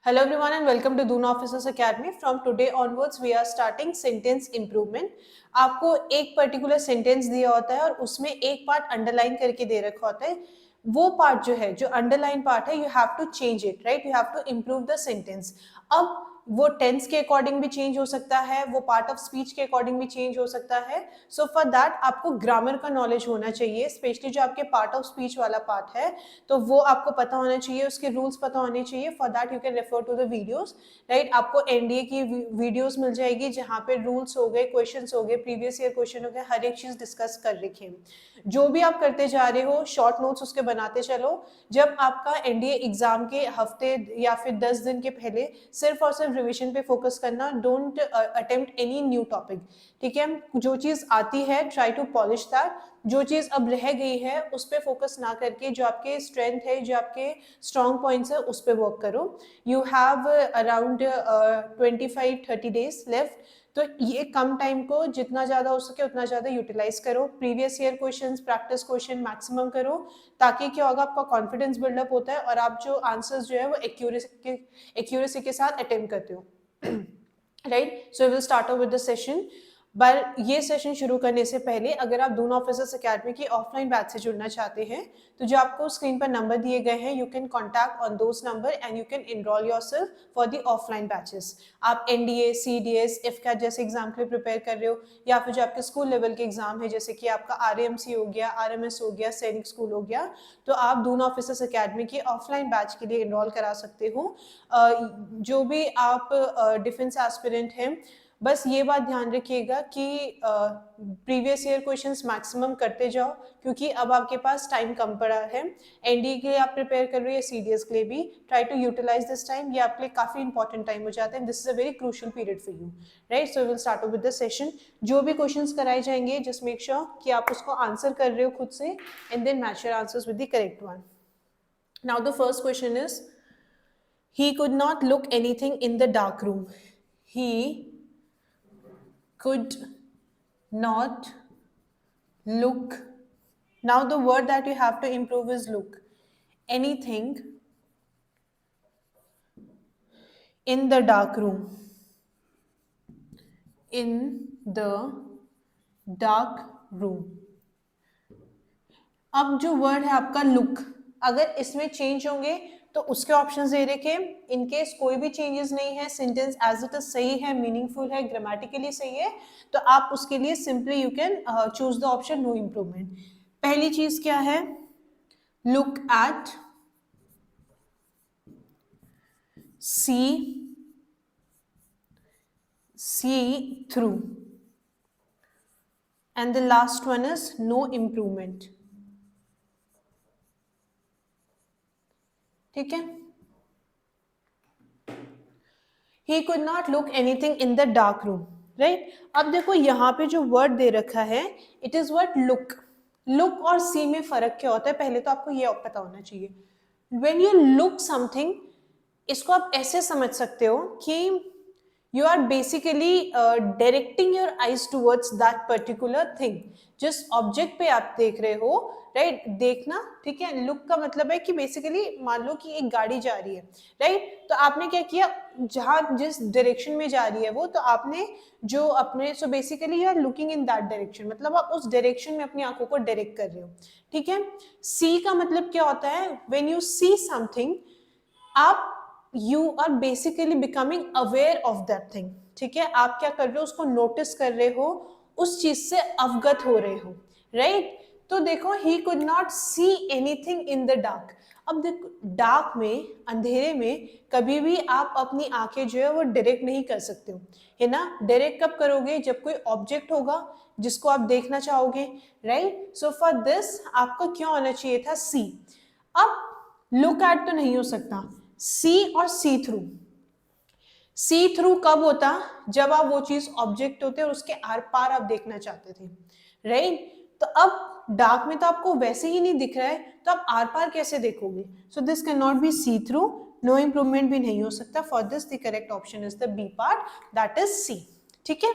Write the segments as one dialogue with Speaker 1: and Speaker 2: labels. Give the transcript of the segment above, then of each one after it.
Speaker 1: Hello everyone and welcome to Duna Officers Academy. From today onwards we are starting sentence improvement. आपको एक particular sentence दिया होता है और उसमें एक पार्ट अंडरलाइन करके दे रखा होता है. वो पार्ट जो है, जो अंडरलाइन पार्ट है, you have to change it, right? You have to improve the sentence. अब वो टेंस के अकॉर्डिंग भी चेंज हो सकता है, वो पार्ट ऑफ स्पीच के अकॉर्डिंग भी चेंज हो सकता है. सो फॉर दैट आपको ग्रामर का नॉलेज होना चाहिए, स्पेशली जो आपके पार्ट ऑफ स्पीच वाला पार्ट है, तो वो आपको पता होना चाहिए, उसके रूल्स पता होने चाहिए. For that you can refer to the videos, right? आपको एनडीए की वीडियोस मिल जाएगी जहाँ पे रूल्स हो गए, क्वेश्चंस हो गए, प्रीवियस ईयर क्वेश्चन हो गए, हर एक चीज डिस्कस कर रखी है. जो भी आप करते जा रहे हो, शॉर्ट नोट्स उसके बनाते चलो. जब आपका एनडीए एग्जाम के हफ्ते या फिर 10 दिन के पहले सिर्फ और सिर्फ रिविजन पे फोकस करना. Don't attempt any new topic, ठीक है? जो चीज आती है ट्राई टू पॉलिश दैट. जो चीज अब रह गई है उस पर फोकस ना करके जो आपके स्ट्रेंथ है, जो आपके स्ट्रॉन्ग पॉइंट्स है, उस पर वर्क करो. You have around 25-30 days left. तो ये कम टाइम को जितना ज्यादा हो सके उतना ज्यादा यूटिलाइज करो. Previous year questions, practice question maximum करो, ताकि क्या होगा, आपका कॉन्फिडेंस बिल्डअप होता है और आप जो आंसर्स जो है वो एक्यूरेसी के साथ अटेम्प्ट करते हो. Right? So we will start with the session. पर ये सेशन शुरू करने से पहले अगर आप दूना ऑफिसर्स एकेडमी की ऑफलाइन बैच से जुड़ना चाहते हैं तो जो आपको स्क्रीन पर नंबर दिए गए हैं, you can contact on those number and you can enrol yourself for the offline batches. आप एनडीए, सीडीएस, इफकैट जैसे एग्जाम के लिए प्रिपेयर कर रहे हो, या फिर जो आपके स्कूल लेवल के एग्जाम है, जैसे कि आपका आरएमसी हो गया, आरएमएस हो गया, सैनिक स्कूल हो गया, तो आप दूना ऑफिसर्स एकेडमी की ऑफलाइन बैच के लिए इनरोल करा सकते हो. जो भी आप डिफेंस एस्पिरेंट हैं, बस ये बात ध्यान रखिएगा कि प्रीवियस ईयर क्वेश्चंस मैक्सिमम करते जाओ, क्योंकि अब आपके पास टाइम कम पड़ा है. एनडीए के लिए आप प्रिपेयर कर रहे हो, सीडीएस के लिए भी try to utilise this time. ये आपके लिए काफी इंपॉर्टेंट टाइम हो जाता है. This is a very crucial period for you, right? So we will start with the session. जो भी क्वेश्चंस कराए जाएंगे, जस्ट मेक श्योर कि आप उसको आंसर कर रहे हो खुद से, and then match your answers with the correct one. Now the first question is, he could not look anything in the dark room. He could not look. Now the word that you have to improve is look. Anything in the dark room. In the dark room. अब जो word है आपका look, अगर इसमें change होंगे तो उसके options दे रखे. इन केस कोई भी चेंजेस नहीं है, सेंटेंस एज इट इज सही है, मीनिंगफुल है, ग्रामेटिकली सही है, तो आप उसके लिए simply you can choose the option no improvement. पहली चीज क्या है? Look at, see through, and the last one is no improvement. ठीक है? He could not look anything in the dark room, right? अब देखो यहाँ पे जो वर्ड दे रखा है, it is what look. Look और see में फर्क क्या होता है, पहले तो आपको ये पता होना चाहिए. When you look something, इसको आप ऐसे समझ सकते हो कि you are basically directing your eyes towards that particular thing. जिस ऑब्जेक्ट पे आप देख रहे हो, राइट? देखना, ठीक है? लुक का मतलब है कि बेसिकली मान लो कि एक गाड़ी जा रही है, राइट? तो आपने क्या किया, जहां जिस डायरेक्शन में जा रही है वो, तो आपने जो अपने, so basically you are looking in that direction, मतलब आप उस डायरेक्शन में अपनी आंखों को डायरेक्ट कर रहे हो. ठीक है? सी का मतलब क्या होता है? व्हेन यू सी समथिंग, आप you are basically becoming aware of that thing. ठीक है? आप क्या कर रहे हो, उसको नोटिस कर रहे हो, उस चीज से अवगत हो रहे हो, राइट? तो देखो, he could not see anything in the dark. अब देखो, डार्क में, अंधेरे में कभी भी आप अपनी आंखें जो है वो डायरेक्ट नहीं कर सकते हो, है ना? डायरेक्ट कब करोगे? जब कोई ऑब्जेक्ट होगा जिसको आप देखना चाहोगे, राइट? सो फॉर दिस आपको क्या होना चाहिए था? सी. अब लुक एट तो नहीं हो सकता, सी और सी थ्रू. सी थ्रू कब होता? जब आप वो चीज ऑब्जेक्ट होते और उसके आर पार आप देखना चाहते थे, राइट? तो अब डार्क में तो आपको वैसे ही नहीं दिख रहा है, तो आप आर पार कैसे देखोगे? So this can not be see through. No improvement भी नहीं हो सकता. For this the correct option is the B part, that is C. ठीक है?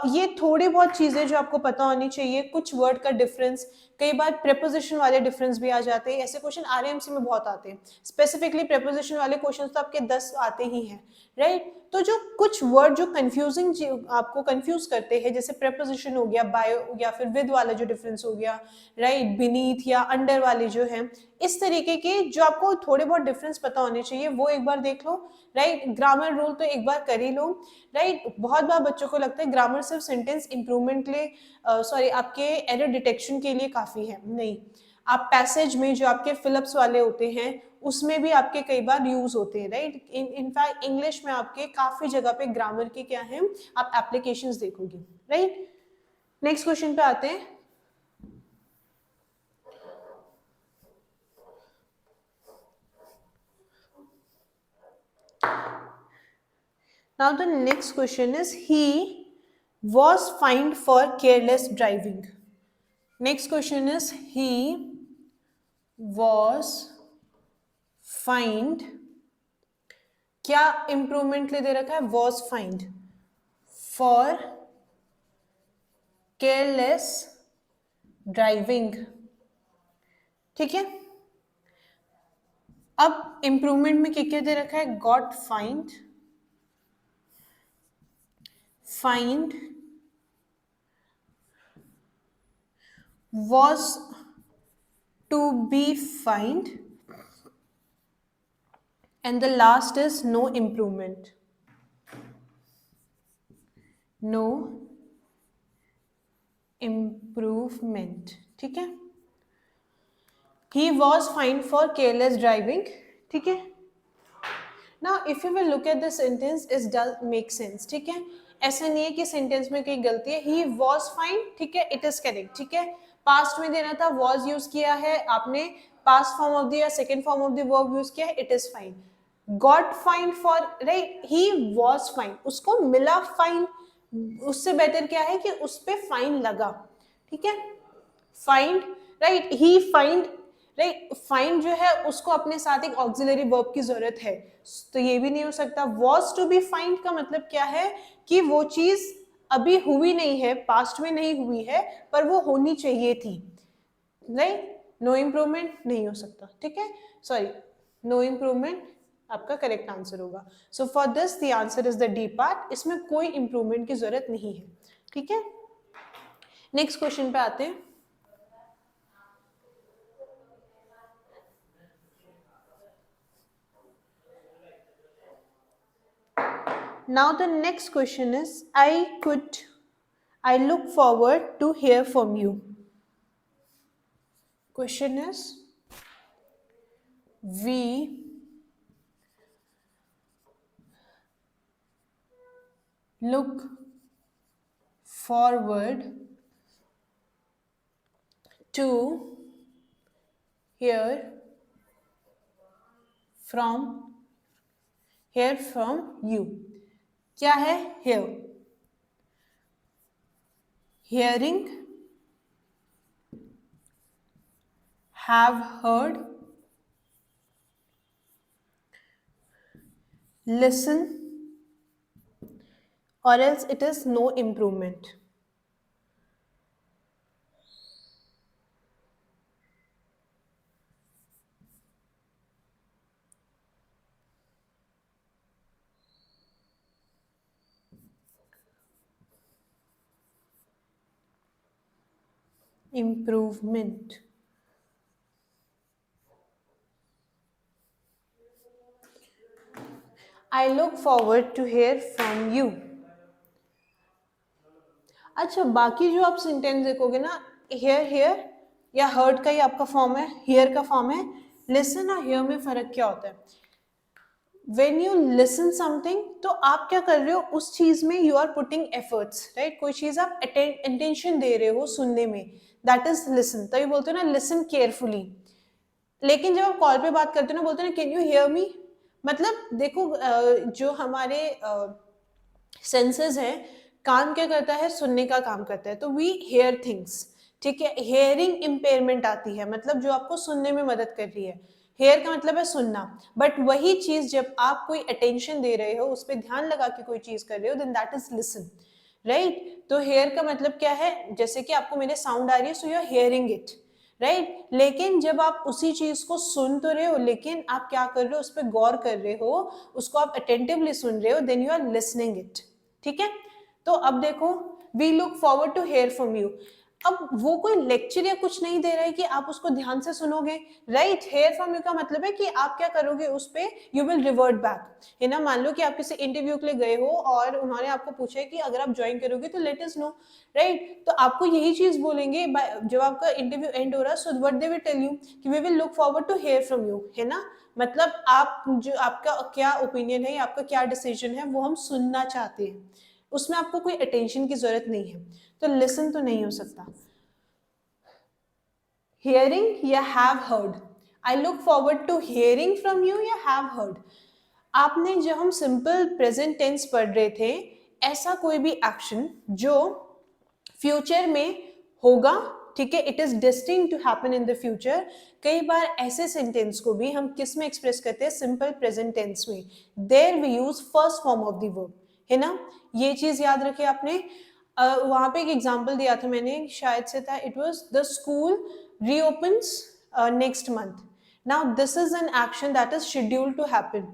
Speaker 1: ये थोड़ी बहुत चीजें जो आपको पता होनी चाहिए, कुछ वर्ड का डिफरेंस, कई बार प्रेपोजिशन वाले डिफरेंस भी आ जाते हैं। ऐसे क्वेश्चन आरएमसी में बहुत आते हैं, स्पेसिफिकली प्रेपोजिशन वाले क्वेश्चन तो आपके 10 आते ही हैं, राइट। तो जो कुछ वर्ड जो कंफ्यूजिंग आपको कंफ्यूज करते हैं, जैसे प्रेपोजिशन हो गया, बायो या फिर विद वाला जो डिफरेंस हो गया, राइट, बीनीथ या अंडर वाले जो हैं, इस तरीके के जो आपको थोड़े बहुत डिफरेंस पता होने चाहिए वो एक बार देख लो, राइट। ग्रामर रूल तो एक बार कर ही लो, राइट। बहुत बार बच्चों को लगता है ग्रामर सिर्फ सेंटेंस इंप्रूवमेंट के लिए, सॉरी, आपके एरर डिटेक्शन के लिए काफी है, नहीं। आप पैसेज में जो आपके फिलिप्स वाले होते हैं उसमें भी आपके कई बार यूज होते हैं, राइट। इनफैक्ट इंग्लिश में आपके काफी जगह पे ग्रामर के क्या है आप एप्लीकेशंस देखोगे, राइट। नेक्स्ट क्वेश्चन पे आते हैं। Now the next question is he was fined for careless driving. Next question is he was fined, क्या इंप्रूवमेंट ले दे रखा है, was fined for careless driving, ठीक है। अब इंप्रूवमेंट में क्या दे रखा है, got fined, fined, was to be fined, and the last is no improvement, no improvement, ठीक है। he was fined for careless driving, ठीक है। Now if you will look at the sentence, it does make sense, ठीक है। ऐसा नहीं है कि सेंटेंस में कोई गलती है, he was fined, ठीक है, it is correct, ठीक है। पास्ट में देना था, was यूज किया है आपने, पास्ट फॉर्म ऑफ द या second form of the verb use किया है, it is fine। got fined for, right, he was fined, उसको मिला फाइन, उससे बेहतर क्या है कि उस पे फाइन लगा, ठीक है। फाइंड, राइट, ही फाइंड, राइट। फाइंड जो है उसको अपने साथ एक ऑक्सिलरी वर्ब की जरूरत है, तो ये भी नहीं हो सकता। वॉज टू बी फाइंड का मतलब क्या है कि वो चीज अभी हुई नहीं है, पास्ट में नहीं हुई है, पर वो होनी चाहिए थी, राइट। नो इम्प्रूवमेंट नहीं हो सकता, ठीक है, सॉरी, नो इम्प्रूवमेंट आपका करेक्ट आंसर होगा। So for this the answer is the D part, इसमें कोई इम्प्रूवमेंट की जरूरत नहीं है, ठीक है। नेक्स्ट क्वेश्चन पे आते हैं। Now the next question is, I look forward to hear from you. Question is, we look forward to hear from you. क्या है hear? Hearing, have heard, listen, or else it is no improvement. Improvement. I look forward to hear from you. अच्छा, बाकी जो आप sentence देखोगे ना, hair hair या heard का ही आपका फॉर्म है, हेयर का फॉर्म है। लिसन और हेयर में फर्क क्या होता है? When you listen something, तो आप क्या कर रहे हो उस चीज में, you are putting efforts, right. कोई चीज आप इंटेंशन दे रहे हो सुनने में, दैट इज लिसन। तभी बोलते हो ना लिसन केयरफुली। लेकिन जब आप कॉल पे बात करते हो ना, बोलते हो ना कैन यू हियर मी, मतलब देखो जो हमारे सेंसेस है, कान क्या करता है, सुनने का काम करता है, तो वी हेयर थिंग्स, ठीक है। हेयरिंग इम्पेयरमेंट आती है, मतलब जो आपको सुनने में मदद कर रही है। हेयर का मतलब है सुनना, बट वही चीज जब आप कोई अटेंशन दे रहे हो, उस पर ध्यान लगा के कोई चीज कर रहे हो, then that is listen, right. तो हेयर का मतलब क्या है, जैसे कि आपको मेरे साउंड आ रही है, so you are hearing it, right. लेकिन जब आप उसी चीज को सुन तो रहे हो, लेकिन आप क्या कर रहे हो, उस पर गौर कर रहे हो, उसको आप अटेंटिवली सुन रहे हो, then you are listening it, ठीक है। तो अब देखो, we look forward to hear from you. अब वो कोई लेक्चर या कुछ नहीं दे रहा है कि आप उसको ध्यान से सुनोगे, राइट। हेयर फ्रॉम यू का मतलब है कि आप क्या करोगे, उस पे यू विल रिवर्ट बैक, है ना। मान लो कि आप किसी इंटरव्यू के लिए गए हो और उन्होंने आपको पूछा है कि अगर आप ज्वाइन करोगे तो लेट अस नो, राइट। तो आपको यही चीज बोलेंगे जब आपका इंटरव्यू एंड हो रहा है, so what they will tell you कि we will look forward to hear from you, है ना। मतलब आप जो आपका क्या ओपिनियन है, आपका क्या डिसीजन है, वो हम सुनना चाहते हैं, उसमें आपको कोई अटेंशन की जरूरत नहीं है, तो लिसन तो नहीं हो सकता। हियरिंग या have heard, I look forward to hearing from you या हैव हर्ड। आपने जब हम सिंपल प्रेजेंट टेंस पढ़ रहे थे, ऐसा कोई भी एक्शन जो फ्यूचर में होगा, ठीक है, it is destined to happen in the future. कई बार ऐसे सेंटेंस को भी हम किस में एक्सप्रेस करते हैं, सिंपल प्रेजेंट टेंस में। There we use first form of the verb, है ना। ये चीज याद रखिए आपने। वहां पे एक एग्जांपल दिया था मैंने, शायद से था, it was the school reopens next month. Now this is an action that is scheduled to happen.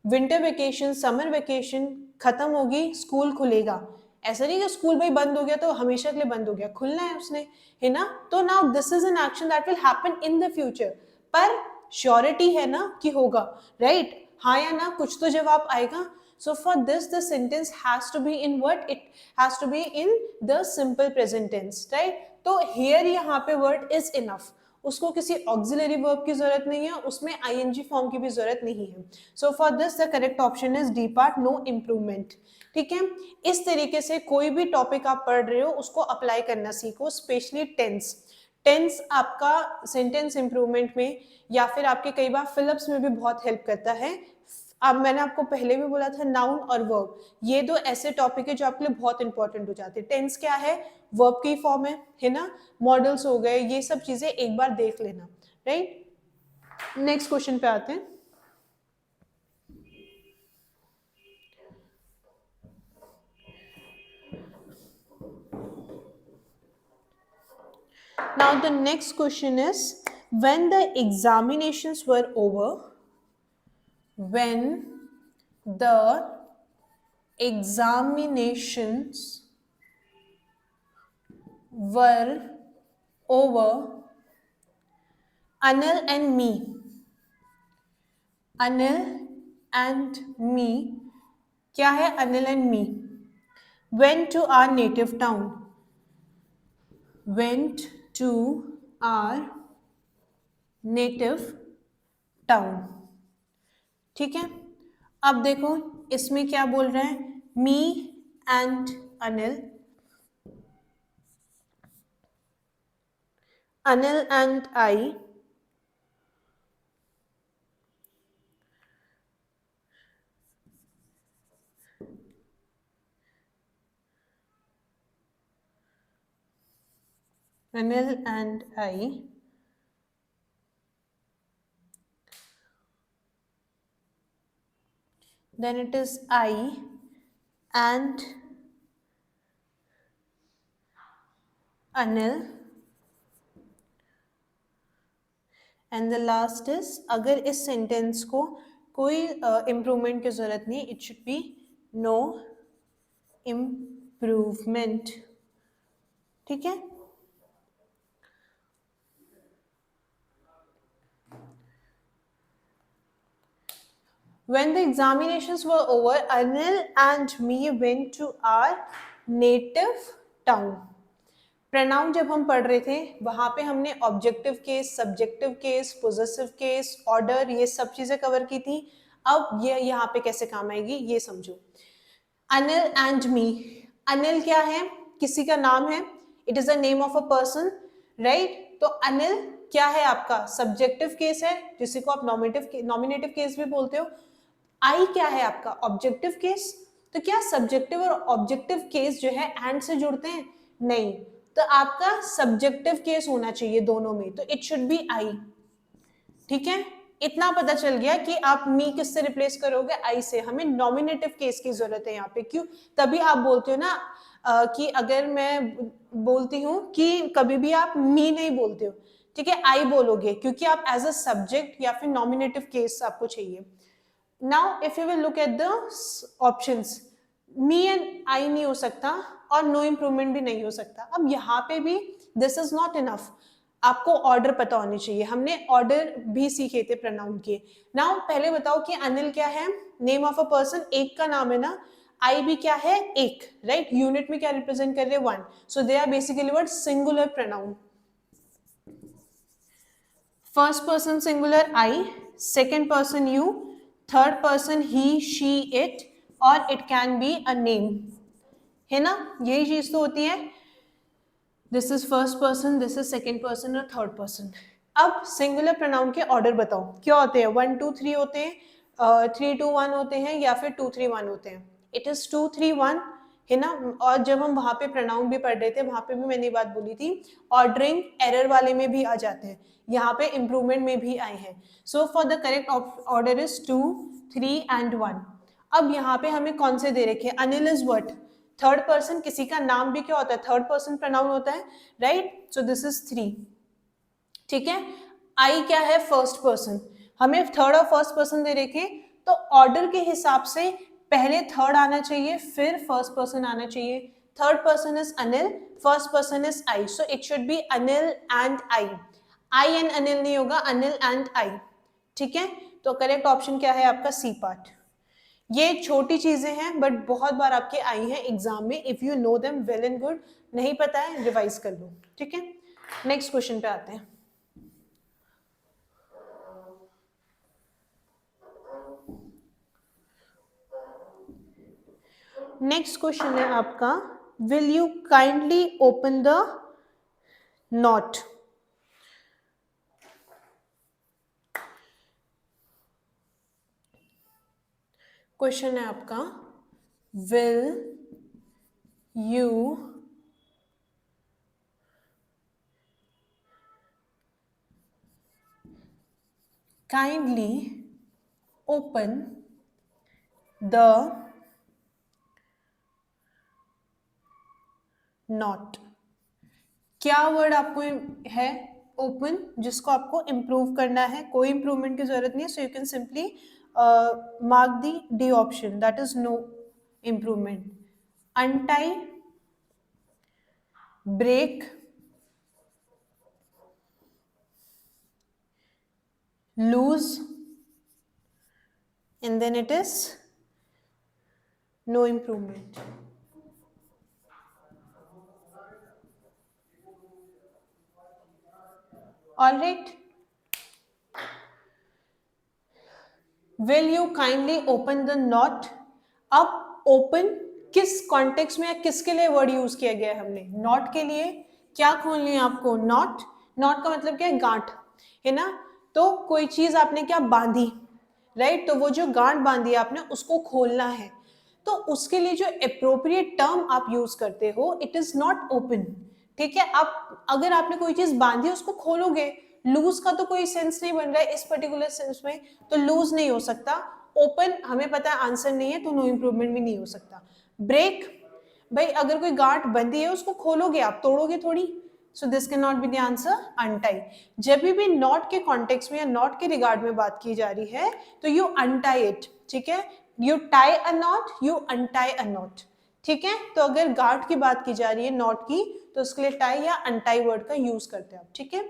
Speaker 1: Winter vacation, summer vacation खत्म होगी, स्कूल खुलेगा। ऐसा नहीं कि स्कूल भाई बंद हो गया तो हमेशा के लिए बंद हो गया, खुलना है उसने, है ना। तो now this is an action that will happen in the future, पर श्योरिटी है ना कि होगा, राइट। हाँ या ना कुछ तो जवाब आएगा। So for this, the sentence has to be in what? It has to be in the simple present tense, right? तो here यहाँ पे word is enough. उसको किसी auxiliary verb की जरूरत नहीं है, उसमें ing form की भी जरूरत नहीं है. So for this, the correct option is D part, no improvement. ठीक है। इस तरीके से कोई भी टॉपिक आप पढ़ रहे हो उसको अप्लाई करना सीखो, स्पेशली टेंस। टेंस आपका सेंटेंस इंप्रूवमेंट में या फिर आपके कई बार फिलअप्स में भी बहुत हेल्प करता है। अब मैंने आपको पहले भी बोला था, नाउन और वर्ब, ये दो ऐसे टॉपिक है जो आपके लिए बहुत इंपॉर्टेंट हो जाते हैं। टेंस क्या है, वर्ब की फॉर्म है ना, मॉडल्स हो गए, ये सब चीजें एक बार देख लेना, राइट। नेक्स्ट क्वेश्चन पे आते हैं। Now the next question is, when the examinations were over, when the examinations were over, Anil and me, क्या है Anil and me, went to our native town, went to our native town, ठीक है। अब देखो इसमें क्या बोल रहे हैं, me and Anil, Anil and I, Anil and I then it is I and Anil and the last is, अगर इस सेंटेंस को कोई इम्प्रूवमेंट की जरूरत नहीं, it should be no improvement, ठीक है। When the examinations were over, Anil and me went to our native town. Pronoun जब हम पढ़ रहे थे वहां पे हमने objective case, subjective case, possessive case, order, ये सब चीजें कवर की थी। अब ये यहाँ पे कैसे काम आएगी ये समझो। अनिल एंड मी, अनिल क्या है, किसी का नाम है, it is the name of a person, right. तो अनिल क्या है आपका सब्जेक्टिव केस है, जिसी को आप नॉमिनेटिव केस भी बोलते हो। आई क्या है आपका ऑब्जेक्टिव केस। तो क्या सब्जेक्टिव और ऑब्जेक्टिव केस जो है एंड से जुड़ते हैं, नहीं। तो आपका सब्जेक्टिव केस होना चाहिए दोनों में, तो इट शुड बी आई, ठीक है। इतना पता चल गया कि आप मी किससे रिप्लेस करोगे, आई से। हमें नॉमिनेटिव केस की जरूरत है यहाँ पे, क्यों, तभी आप बोलते हो ना कि अगर मैं बोलती हूँ कि कभी भी आप मी नहीं बोलते हो, ठीक है, आई बोलोगे, क्योंकि आप एज अ सब्जेक्ट या फिर नॉमिनेटिव केस आपको चाहिए. Now if you will look at the options, me and I नहीं हो सकता और नो इम्प्रूवमेंट भी नहीं हो सकता. अब यहाँ पे भी दिस इज नॉट इनफ, आपको ऑर्डर पता होनी चाहिए. हमने ऑर्डर भी सीखे थे प्रोनाउन के. नाउ पहले बताओ कि अनिल क्या है, नेम ऑफ अ पर्सन, एक का नाम है ना. आई भी क्या है, एक, राइट. यूनिट में क्या रिप्रेजेंट कर रहे हैं, one. So they are basically word singular pronoun. First person singular I, second person you, third person he she it, और it can be a name, है ना. यही चीज तो होती है. This is first person, this is second person और third person. अब सिंगुलर प्रोनाउन के ऑर्डर बताओ क्या होते हैं. 1 2 3 होते हैं, 3 2 1 होते हैं, या फिर 2 3 1 होते हैं. इट इज 2 3 1, है ना. और जब हम वहां पे प्रोनाउन भी पढ़ रहे थे, वहां पे भी मैंने बात बोली थी, ऑर्डरिंग एरर वाले में भी आ जाते हैं, यहाँ पे इम्प्रूवमेंट में भी आए हैं. So for the correct order is 2 3 and 1. अब यहाँ पे हमें कौन से दे रखे हैं. Anil is what, third person. किसी का नाम भी क्या होता है, थर्ड पर्सन प्रोनाउन होता है, राइट. सो दिस इज 3, ठीक है. आई क्या है, फर्स्ट पर्सन. हमें थर्ड और फर्स्ट पर्सन दे रखे, तो ऑर्डर के हिसाब से पहले थर्ड आना चाहिए, फिर फर्स्ट पर्सन आना चाहिए. Third person is Anil, first person is I, so it should B Anil and I. I and Anil नहीं होगा, अनिल एंड आई, ठीक है. तो करेक्ट ऑप्शन क्या है आपका, सी पार्ट. ये छोटी चीजें हैं बट बहुत बार आपके आई हैं एग्जाम में. If you know them well and good, नहीं पता है रिवाइज कर लो, ठीक है. नेक्स्ट क्वेश्चन पे आते हैं. नेक्स्ट क्वेश्चन है आपका, will you kindly open the not. Question है आपका, will you kindly open the not. क्या वर्ड आपको है, ओपन, जिसको आपको इंप्रूव करना है. कोई इंप्रूवमेंट की जरूरत नहीं है, so you can simply mark the D option, that is no improvement. Untie, break, lose, and then it is no improvement. All right. Will you kindly open the knot? अब open किस context में या किसके लिए word use किया गया है हमने, नॉट के लिए. क्या खोलनी है आपको, नॉट. नॉट का मतलब क्या है, गांठ, है ना. तो कोई चीज आपने क्या बांधी, राइट. तो वो जो गांठ बांधी है आपने, उसको खोलना है. तो उसके लिए जो अप्रोप्रिएट टर्म आप यूज करते हो, इट इज नॉट ओपन, ठीक है. आप अगर आपने कोई चीज बांधी, उसको खोलोगे. लूज का तो कोई सेंस नहीं बन रहा है इस पर्टिकुलर सेंस में, तो लूज नहीं हो सकता. ओपन हमें पता है आंसर नहीं है, तो नो इंप्रूवमेंट भी नहीं हो सकता. ब्रेक, भाई अगर कोई गांठ बंधी है, उसको खोलोगे आप, तोड़ोगे थोड़ी. सो this can not be the answer. Untie, जब भी नॉट के कॉन्टेक्स्ट में या नॉट के रिगार्ड में बात की जा रही है, तो यू अनटाई इट, ठीक है. You tie a not, you untie a not, ठीक है. तो अगर गांठ की बात की जा रही है नॉट की, तो उसके लिए टाई या अनटाई वर्ड का यूज करते हैं आप, ठीक है.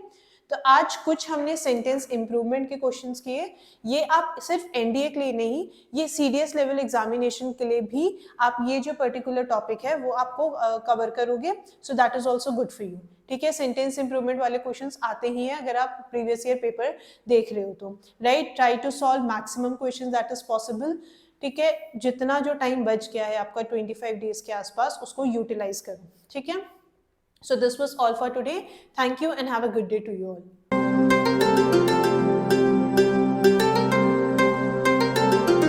Speaker 1: तो आज कुछ हमने सेंटेंस इंप्रूवमेंट के क्वेश्चंस किए. ये आप सिर्फ एनडीए के लिए नहीं, ये सीडीएस लेवल एग्जामिनेशन के लिए भी आप ये जो पर्टिकुलर टॉपिक है वो आपको कवर करोगे. So that is also good for you, ठीक है. सेंटेंस इंप्रूवमेंट वाले क्वेश्चंस आते ही हैं अगर आप प्रीवियस ईयर पेपर देख रहे हो तो, right. Try to solve maximum questions that is possible, ठीक है. जितना जो टाइम बच गया है आपका 25 डेज के आसपास, उसको यूटिलाइज करो, ठीक है. So this was all for today. Thank you and have a good day to you all.